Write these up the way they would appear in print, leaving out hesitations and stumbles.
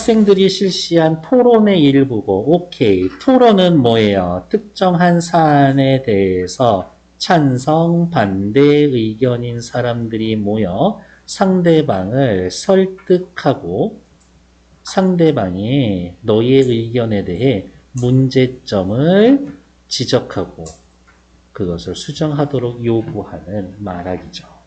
학생들이 실시한 토론의 일부고, 오케이. 토론은 뭐예요? 특정한 사안에 대해서 찬성, 반대 의견인 사람들이 모여 상대방을 설득하고 상대방이 너의 의견에 대해 문제점을 지적하고 그것을 수정하도록 요구하는 말하기죠.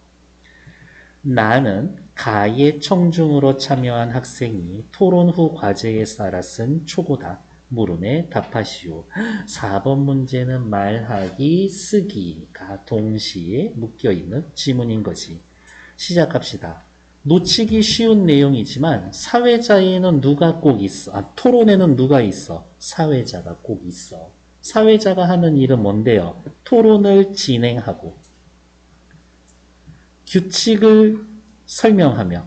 나는 가의 청중으로 참여한 학생이 토론 후 과제에 따라 쓴 초고다. 물음에 답하시오. 4번 문제는 말하기, 쓰기가 동시에 묶여있는 지문인 거지. 시작합시다. 놓치기 쉬운 내용이지만 사회자에는 누가 꼭 있어? 토론에는 누가 있어? 사회자가 꼭 있어. 사회자가 하는 일은 뭔데요? 토론을 진행하고 규칙을 설명하며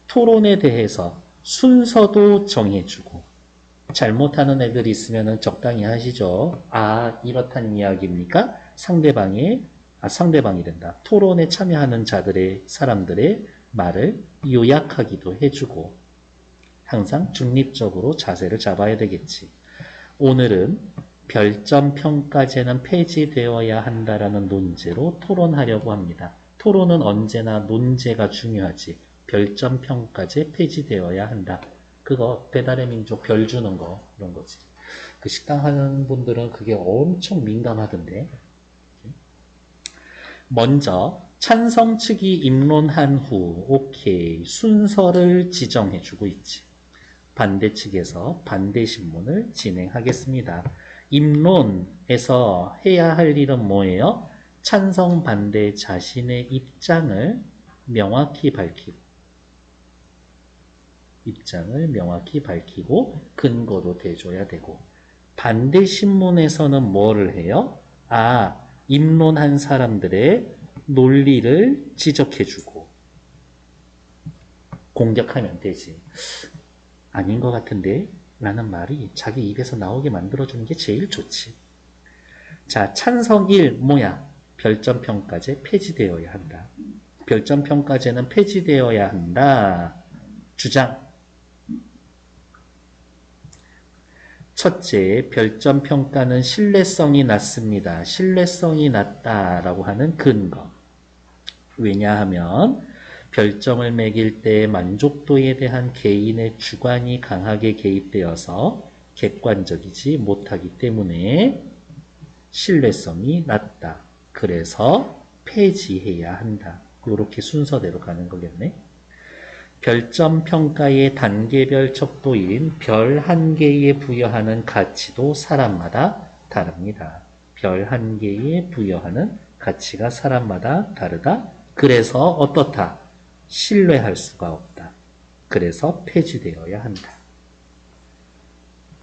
토론에 대해서 순서도 정해주고 잘못하는 애들이 있으면 적당히 하시죠. 이렇다는 이야기입니까? 상대방이 된다. 토론에 참여하는 사람들의 말을 요약하기도 해주고 항상 중립적으로 자세를 잡아야 되겠지. 오늘은 별점 평가제는 폐지되어야 한다라는 논제로 토론하려고 합니다. 토론은 언제나 논제가 중요하지. 별점 평가제 폐지되어야 한다. 그거 배달의 민족 별 주는 거 이런 거지. 그 식당 하는 분들은 그게 엄청 민감하던데. 먼저 찬성 측이 입론한 후 오케이 순서를 지정해주고 있지. 반대 측에서 반대 신문을 진행하겠습니다. 입론에서 해야 할 일은 뭐예요? 찬성 반대 자신의 입장을 명확히 밝히고 근거도 대줘야 되고 반대 신문에서는 뭐를 해요? 입론한 사람들의 논리를 지적해주고 공격하면 되지. 아닌 것 같은데? 라는 말이 자기 입에서 나오게 만들어주는 게 제일 좋지. 자, 찬성 1, 별점평가제 폐지되어야 한다. 별점평가제는 폐지되어야 한다. 주장. 첫째, 별점평가는 신뢰성이 낮습니다. 신뢰성이 낮다라고 하는 근거. 왜냐하면 별점을 매길 때 만족도에 대한 개인의 주관이 강하게 개입되어서 객관적이지 못하기 때문에 신뢰성이 낮다. 그래서 폐지해야 한다. 이렇게 순서대로 가는 거겠네. 별점 평가의 단계별 척도인 별 한 개에 부여하는 가치도 사람마다 다릅니다. 별 한 개에 부여하는 가치가 사람마다 다르다. 그래서 어떻다? 신뢰할 수가 없다. 그래서 폐지되어야 한다.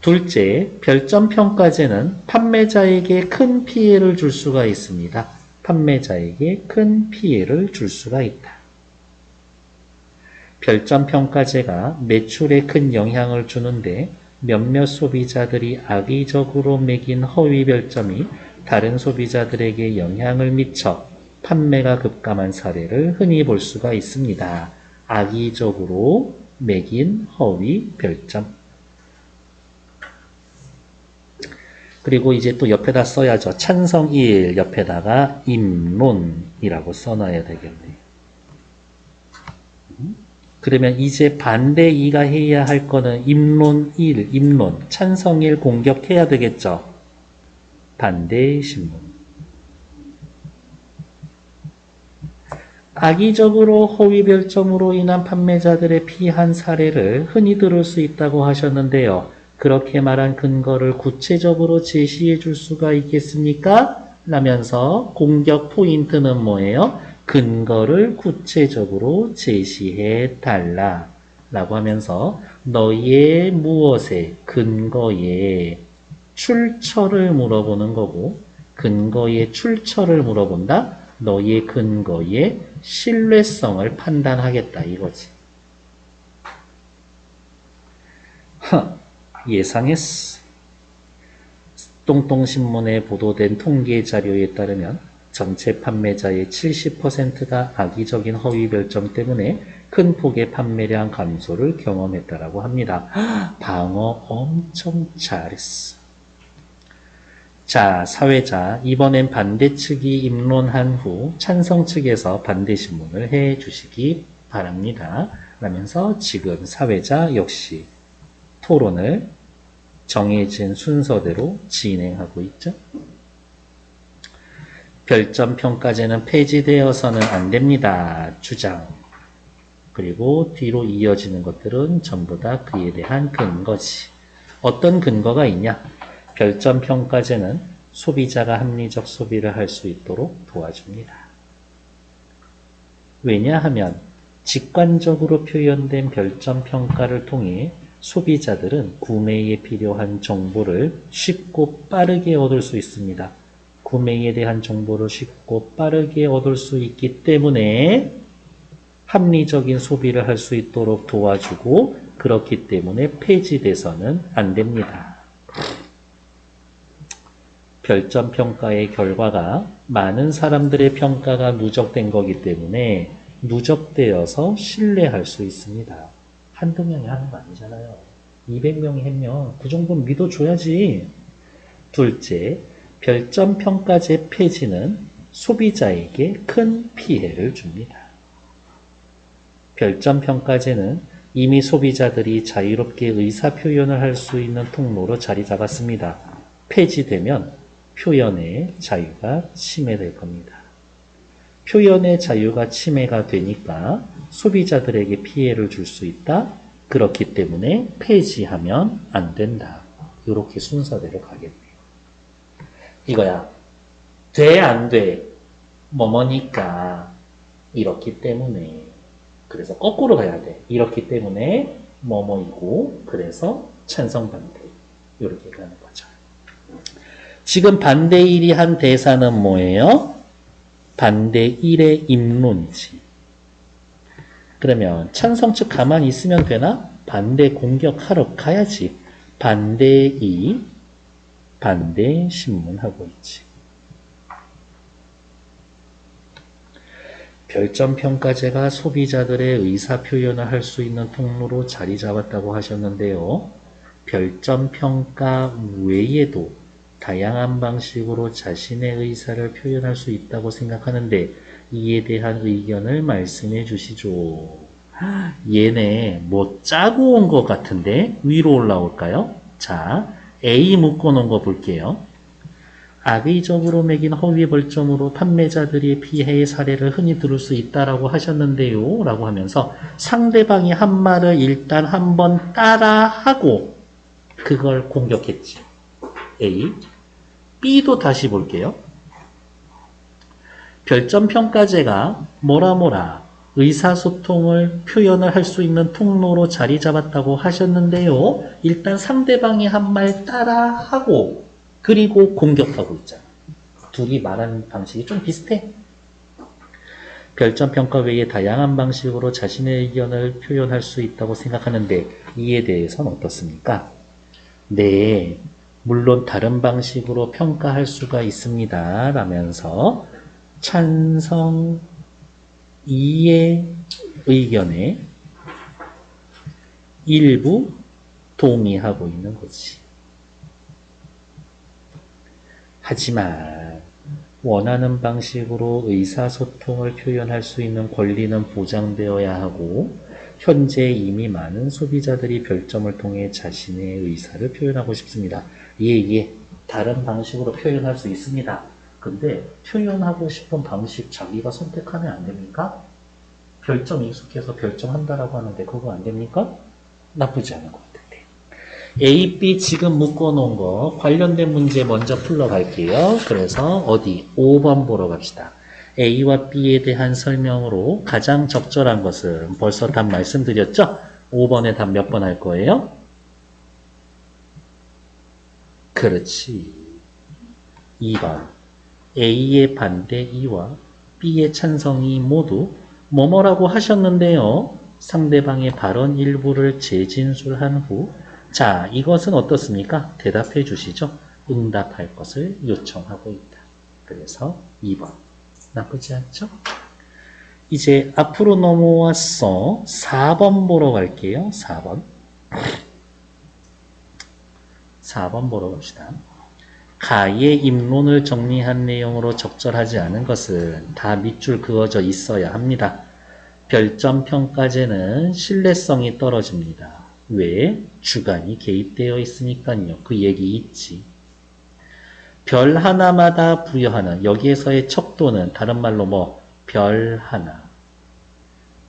둘째, 별점평가제는 판매자에게 큰 피해를 줄 수가 있습니다. 판매자에게 큰 피해를 줄 수가 있다. 별점평가제가 매출에 큰 영향을 주는데 몇몇 소비자들이 악의적으로 매긴 허위 별점이 다른 소비자들에게 영향을 미쳐 판매가 급감한 사례를 흔히 볼 수가 있습니다. 악의적으로 매긴 허위 별점. 그리고 이제 또 옆에다 써야죠. 찬성 1 옆에다가 입론이라고 써놔야 되겠네. 그러면 이제 반대 2가 해야 할 거는 입론 1, 찬성 1 공격해야 되겠죠. 반대 신문. 악의적으로 허위 별점으로 인한 판매자들의 피한 사례를 흔히 들을 수 있다고 하셨는데요. 그렇게 말한 근거를 구체적으로 제시해 줄 수가 있겠습니까? 라면서 공격 포인트는 뭐예요? 근거를 구체적으로 제시해 달라 라고 하면서 너의 무엇에 근거에 출처를 물어보는 거고 근거의 출처를 물어본다? 너의 근거의 신뢰성을 판단하겠다 이거지. 예상했어. 똥똥신문에 보도된 통계 자료에 따르면 전체 판매자의 70%가 악의적인 허위 별점 때문에 큰 폭의 판매량 감소를 경험했다라고 합니다. 방어 엄청 잘했어. 자, 사회자, 이번엔 반대 측이 입론한 후 찬성 측에서 반대 신문을 해 주시기 바랍니다. 라면서 지금 사회자 역시 토론을 정해진 순서대로 진행하고 있죠. 별점 평가제는 폐지되어서는 안 됩니다. 주장. 그리고 뒤로 이어지는 것들은 전부 다 그에 대한 근거지. 어떤 근거가 있냐? 별점 평가제는 소비자가 합리적 소비를 할 수 있도록 도와줍니다. 왜냐하면 직관적으로 표현된 별점 평가를 통해 소비자들은 구매에 필요한 정보를 쉽고 빠르게 얻을 수 있습니다. 구매에 대한 정보를 쉽고 빠르게 얻을 수 있기 때문에 합리적인 소비를 할 수 있도록 도와주고 그렇기 때문에 폐지돼서는 안 됩니다. 별점 평가의 결과가 많은 사람들의 평가가 누적된 거기 때문에 누적되어서 신뢰할 수 있습니다. 한두 명이 하는 거 아니잖아요. 200명이 했면 그 정도는 믿어줘야지. 둘째, 별점 평가제 폐지는 소비자에게 큰 피해를 줍니다. 별점 평가제는 이미 소비자들이 자유롭게 의사 표현을 할 수 있는 통로로 자리 잡았습니다. 폐지되면 표현의 자유가 침해될 겁니다. 표현의 자유가 침해가 되니까 소비자들에게 피해를 줄 수 있다. 그렇기 때문에 폐지하면 안 된다. 이렇게 순서대로 가겠네요. 이거야. 돼, 안 돼? 뭐뭐니까 이렇기 때문에. 그래서 거꾸로 가야 돼. 이렇기 때문에 뭐뭐이고 그래서 찬성 반대. 이렇게 가는 거죠. 지금 반대 1이 한 대사는 뭐예요? 반대 1의 입론이지. 그러면 찬성 측 가만히 있으면 되나? 반대 공격하러 가야지. 반대 2, 반대 신문하고 있지. 별점 평가제가 소비자들의 의사 표현을 할 수 있는 통로로 자리 잡았다고 하셨는데요. 별점 평가 외에도 다양한 방식으로 자신의 의사를 표현할 수 있다고 생각하는데 이에 대한 의견을 말씀해 주시죠. 얘네 뭐 짜고 온 것 같은데 위로 올라올까요? 자, A 묶어놓은 거 볼게요. 악의적으로 매긴 허위 벌점으로 판매자들이 피해의 사례를 흔히 들을 수 있다라고 하셨는데요. 라고 하면서 상대방이 한 말을 일단 한번 따라하고 그걸 공격했지. A. B도 다시 볼게요. 별점 평가제가 뭐라 의사소통을 표현을 할 수 있는 통로로 자리 잡았다고 하셨는데요. 일단 상대방이 한 말 따라하고 그리고 공격하고 있잖아. 둘이 말하는 방식이 좀 비슷해. 별점 평가 외에 다양한 방식으로 자신의 의견을 표현할 수 있다고 생각하는데 이에 대해서는 어떻습니까? 네, 물론 다른 방식으로 평가할 수가 있습니다. 라면서 찬성 2의 의견에 일부 동의하고 있는 거지. 하지만 원하는 방식으로 의사소통을 표현할 수 있는 권리는 보장되어야 하고 현재 이미 많은 소비자들이 별점을 통해 자신의 의사를 표현하고 싶습니다. 예, 다른 방식으로 표현할 수 있습니다. 근데 표현하고 싶은 방식 자기가 선택하면 안 됩니까? 별점 익숙해서 별점 한다라고 하는데 그거 안 됩니까? 나쁘지 않은 것 같은데. A, B 지금 묶어놓은 거 관련된 문제 먼저 풀러갈게요. 그래서 어디? 5번 보러 갑시다. A와 B에 대한 설명으로 가장 적절한 것은 벌써 답 말씀드렸죠? 5번에 답 몇 번 할 거예요? 그렇지. 2번. A의 반대 2와 B의 찬성 2 모두 뭐뭐라고 하셨는데요. 상대방의 발언 일부를 재진술한 후 자, 이것은 어떻습니까? 대답해 주시죠. 응답할 것을 요청하고 있다. 그래서 2번. 나쁘지 않죠? 이제 앞으로 넘어와서 4번 보러 갈게요. 4번. 4번 보러 갑시다. 가의 입론을 정리한 내용으로 적절하지 않은 것은 다 밑줄 그어져 있어야 합니다. 별점 평가제는 신뢰성이 떨어집니다. 왜? 주관이 개입되어 있으니까요. 그 얘기 있지. 별 하나마다 부여하는 여기에서의 척도는 다른 말로 뭐? 별 하나.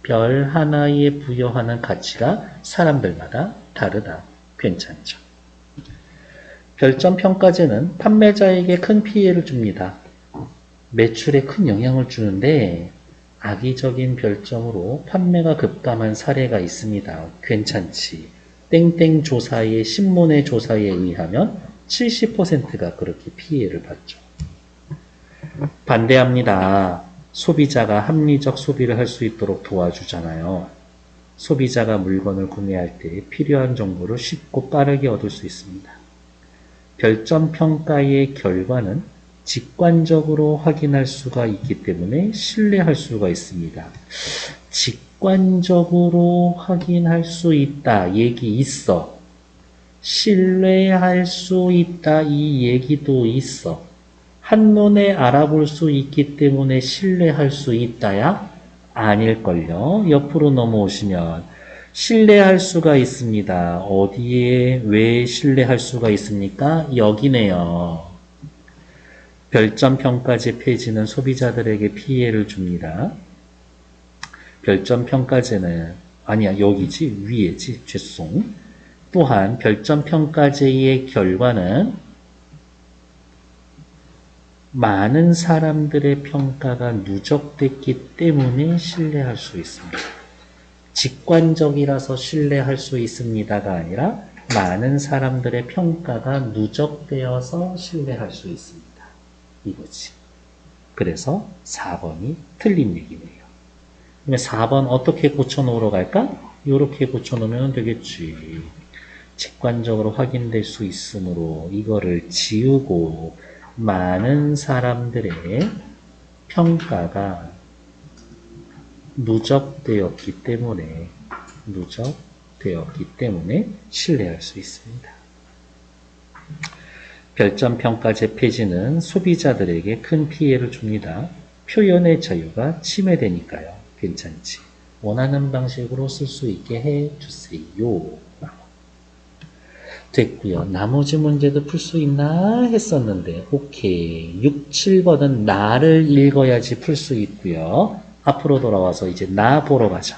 별 하나에 부여하는 가치가 사람들마다 다르다. 괜찮죠? 별점 평가제는 판매자에게 큰 피해를 줍니다. 매출에 큰 영향을 주는데 악의적인 별점으로 판매가 급감한 사례가 있습니다. 괜찮지. 땡땡 조사의 신문의 조사에 의하면 70%가 그렇게 피해를 받죠. 반대합니다. 소비자가 합리적 소비를 할 수 있도록 도와주잖아요. 소비자가 물건을 구매할 때 필요한 정보를 쉽고 빠르게 얻을 수 있습니다. 별점 평가의 결과는 직관적으로 확인할 수가 있기 때문에 신뢰할 수가 있습니다. 직관적으로 확인할 수 있다 얘기 있어. 신뢰할 수 있다 이 얘기도 있어. 한눈에 알아볼 수 있기 때문에 신뢰할 수 있다야? 아닐걸요. 옆으로 넘어오시면 신뢰할 수가 있습니다. 어디에 왜 신뢰할 수가 있습니까? 여기네요. 별점 평가제 폐지는 소비자들에게 피해를 줍니다. 별점 평가제는 아니야 여기지 위에지 죄송. 또한 별점 평가제의 결과는 많은 사람들의 평가가 누적됐기 때문에 신뢰할 수 있습니다. 직관적이라서 신뢰할 수 있습니다가 아니라 많은 사람들의 평가가 누적되어서 신뢰할 수 있습니다. 이거지. 그래서 4번이 틀린 얘기네요. 그러면 4번 어떻게 고쳐놓으러 갈까? 이렇게 고쳐놓으면 되겠지. 직관적으로 확인될 수 있으므로 이거를 지우고 많은 사람들의 평가가 누적되었기 때문에 신뢰할 수 있습니다. 별점 평가제 폐지는 소비자들에게 큰 피해를 줍니다. 표현의 자유가 침해되니까요. 괜찮지. 원하는 방식으로 쓸 수 있게 해주세요. 됐고요. 나머지 문제도 풀 수 있나 했었는데 오케이. 6, 7번은 나를 읽어야지 풀 수 있고요. 앞으로 돌아와서 이제 나 보러 가자.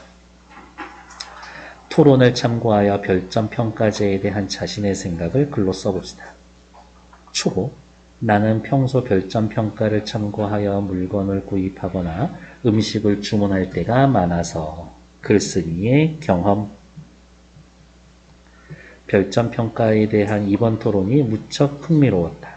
토론을 참고하여 별점 평가제에 대한 자신의 생각을 글로 써봅시다. 초보. 나는 평소 별점 평가를 참고하여 물건을 구입하거나 음식을 주문할 때가 많아서 글쓴이의 경험. 별점 평가에 대한 이번 토론이 무척 흥미로웠다.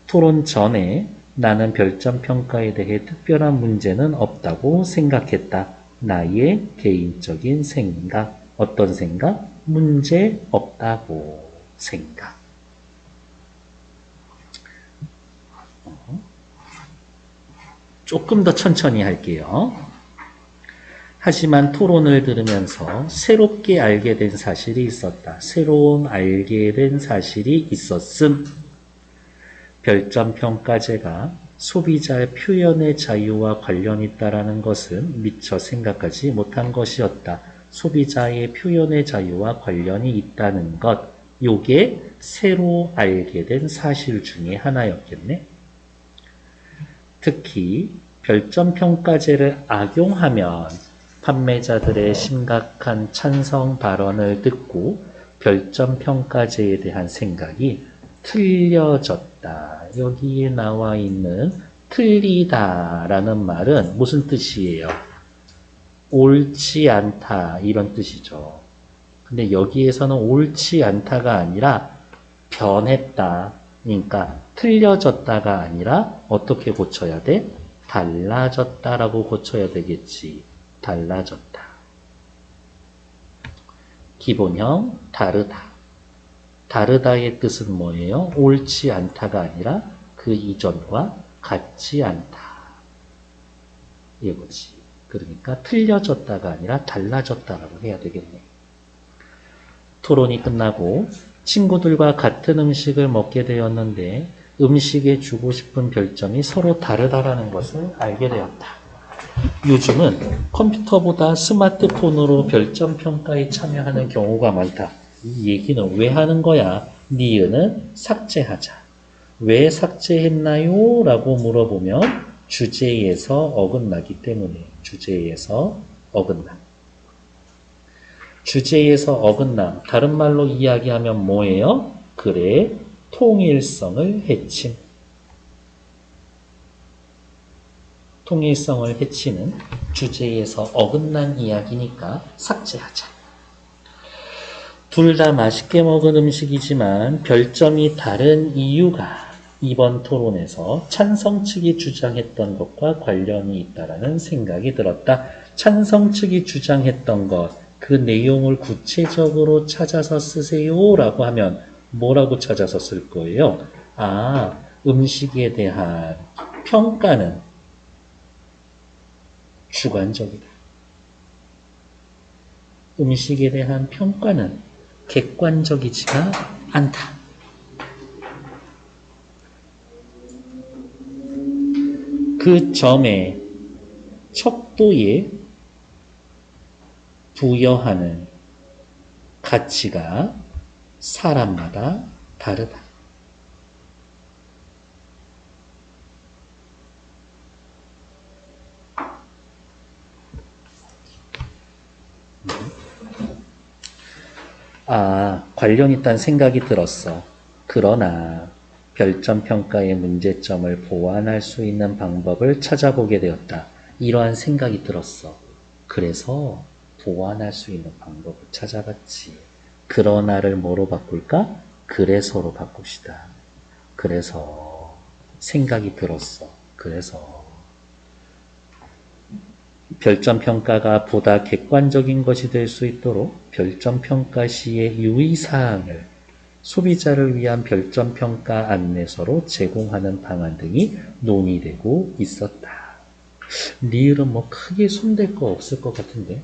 토론 전에 나는 별점 평가에 대해 특별한 문제는 없다고 생각했다. 나의 개인적인 생각. 어떤 생각? 문제 없다고 생각. 조금 더 천천히 할게요. 하지만 토론을 들으면서 새롭게 알게 된 사실이 있었다. 새로운 알게 된 사실이 있었음. 별점 평가제가 소비자의 표현의 자유와 관련이 있다는 것은 미처 생각하지 못한 것이었다. 소비자의 표현의 자유와 관련이 있다는 것, 요게 새로 알게 된 사실 중에 하나였겠네. 특히 별점 평가제를 악용하면 판매자들의 심각한 찬성 발언을 듣고 별점 평가제에 대한 생각이 틀려졌다. 여기에 나와 있는 틀리다라는 말은 무슨 뜻이에요? 옳지 않다 이런 뜻이죠. 근데 여기에서는 옳지 않다가 아니라 변했다. 그러니까 틀려졌다가 아니라 어떻게 고쳐야 돼? 달라졌다라고 고쳐야 되겠지. 달라졌다. 기본형 다르다. 다르다의 뜻은 뭐예요? 옳지 않다가 아니라 그 이전과 같지 않다. 이거지. 그러니까 틀려졌다가 아니라 달라졌다라고 해야 되겠네. 토론이 끝나고 친구들과 같은 음식을 먹게 되었는데 음식에 주고 싶은 별점이 서로 다르다라는 것을 알게 되었다. 요즘은 컴퓨터보다 스마트폰으로 별점 평가에 참여하는 경우가 많다. 이 얘기는 왜 하는 거야? 니은은 삭제하자. 왜 삭제했나요? 라고 물어보면 주제에서 어긋나기 때문에 주제에서 어긋나. 주제에서 어긋남. 다른 말로 이야기하면 뭐예요? 글의 통일성을 해침. 통일성을 해치는 주제에서 어긋난 이야기니까 삭제하자. 둘 다 맛있게 먹은 음식이지만 별점이 다른 이유가 이번 토론에서 찬성 측이 주장했던 것과 관련이 있다라는 생각이 들었다. 찬성 측이 주장했던 것, 그 내용을 구체적으로 찾아서 쓰세요 라고 하면 뭐라고 찾아서 쓸 거예요? 아, 음식에 대한 평가는 주관적이다. 음식에 대한 평가는 객관적이지가 않다. 그 점에 척도에 부여하는 가치가 사람마다 다르다. 아, 관련 있다는 생각이 들었어. 그러나 별점 평가의 문제점을 보완할 수 있는 방법을 찾아보게 되었다. 이러한 생각이 들었어. 그래서 보완할 수 있는 방법을 찾아봤지. 그러나를 뭐로 바꿀까? 그래서로 바꿉시다. 그래서 생각이 들었어. 그래서 별점 평가가 보다 객관적인 것이 될 수 있도록 별점 평가 시의 유의사항을 소비자를 위한 별점 평가 안내서로 제공하는 방안 등이 논의되고 있었다. 리을은 뭐 크게 손댈 거 없을 것 같은데.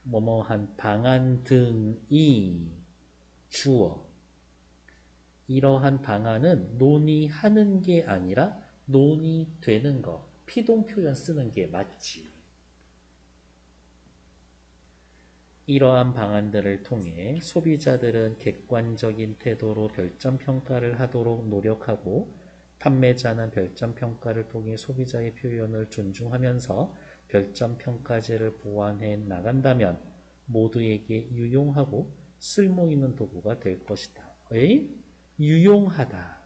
뭐뭐한 방안 등이 주어. 이러한 방안은 논의하는 게 아니라 논의되는 거. 피동 표현 쓰는 게 맞지. 이러한 방안들을 통해 소비자들은 객관적인 태도로 별점 평가를 하도록 노력하고 판매자는 별점 평가를 통해 소비자의 표현을 존중하면서 별점 평가제를 보완해 나간다면 모두에게 유용하고 쓸모있는 도구가 될 것이다. 유용하다.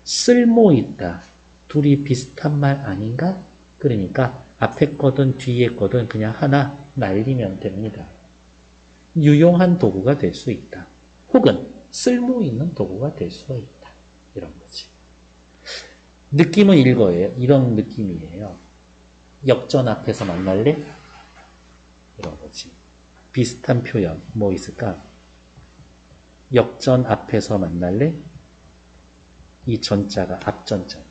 쓸모있다. 둘이 비슷한 말 아닌가? 그러니까 앞에 거든 뒤에 거든 그냥 하나 날리면 됩니다. 유용한 도구가 될 수 있다. 혹은 쓸모있는 도구가 될 수가 있다. 이런 거지. 느낌은 이거예요. 이런 느낌이에요. 역전 앞에서 만날래? 이런 거지. 비슷한 표현 뭐 있을까? 역전 앞에서 만날래? 이 전자가 앞전자인데.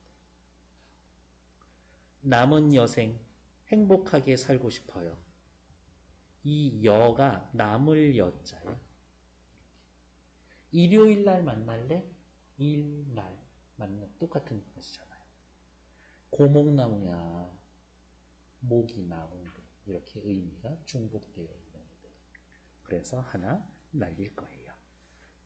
남은 여생 행복하게 살고 싶어요. 이 여가 남을 여자예요. 일요일 날 만날래? 일날 만나 똑같은 것이잖아요. 고목나무야. 목이 나온데 이렇게 의미가 중복되어 있는데 그래서 하나 날릴 거예요.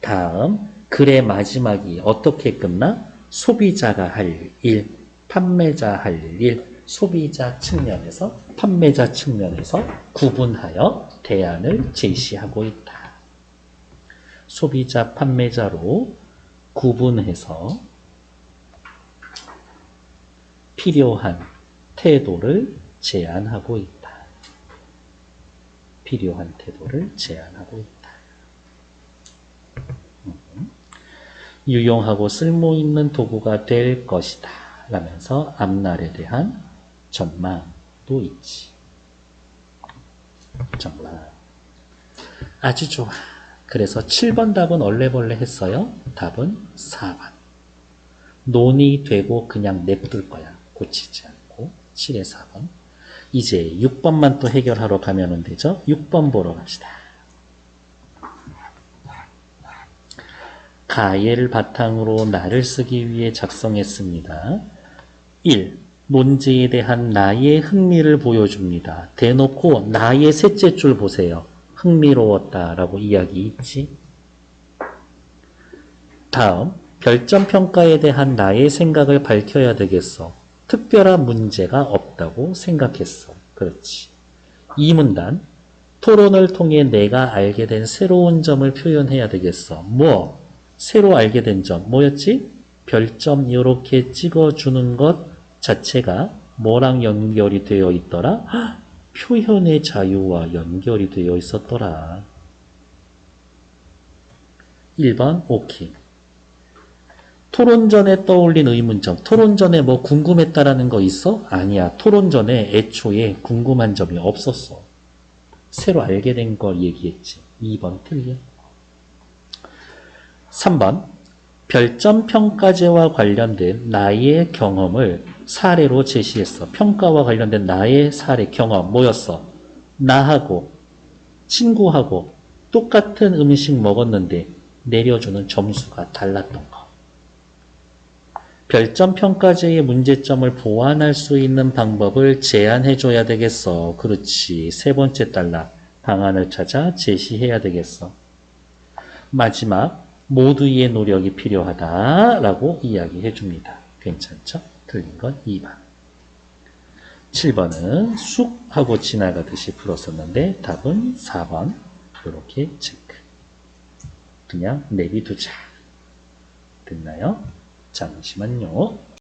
다음 글의 마지막이 어떻게 끝나? 소비자가 할 일, 판매자 할 일, 소비자 측면에서 판매자 측면에서 구분하여 대안을 제시하고 있다. 소비자 판매자로 구분해서 필요한 태도를 제안하고 있다. 필요한 태도를 제안하고 있다. 유용하고 쓸모있는 도구가 될 것이다. 라면서 앞날에 대한 전망도 있지. 전망. 아주 좋아. 그래서 7번 답은 얼레벌레 했어요. 답은 4번. 논의되고 그냥 냅둘 거야. 고치지 않고. 7의 4번. 이제 6번만 또 해결하러 가면 되죠. 6번 보러 갑시다. 가예를 바탕으로 나를 쓰기 위해 작성했습니다. 1. 논제에 대한 나의 흥미를 보여줍니다. 대놓고 나의 셋째 줄 보세요. 흥미로웠다라고 이야기 있지. 다음, 별점평가에 대한 나의 생각을 밝혀야 되겠어. 특별한 문제가 없다고 생각했어. 그렇지. 이 문단, 토론을 통해 내가 알게 된 새로운 점을 표현해야 되겠어. 뭐? 새로 알게 된 점 뭐였지? 별점 이렇게 찍어주는 것 자체가 뭐랑 연결이 되어 있더라? 헉, 표현의 자유와 연결이 되어 있었더라. 1번 오케이. 토론 전에 떠올린 의문점. 토론 전에 뭐 궁금했다라는 거 있어? 아니야. 토론 전에 애초에 궁금한 점이 없었어. 새로 알게 된 걸 얘기했지. 2번 틀려. 3번. 별점 평가제와 관련된 나의 경험을 사례로 제시했어. 평가와 관련된 나의 사례 경험 뭐였어? 나하고 친구하고 똑같은 음식 먹었는데 내려주는 점수가 달랐던 거. 별점 평가제의 문제점을 보완할 수 있는 방법을 제안해줘야 되겠어. 그렇지. 세 번째 단락. 방안을 찾아 제시해야 되겠어. 마지막. 모두의 노력이 필요하다라고 이야기해 줍니다. 괜찮죠? 틀린 건 2번. 7번은 쑥 하고 지나가듯이 풀었었는데 답은 4번. 이렇게 체크. 그냥 내비두자. 됐나요? 잠시만요.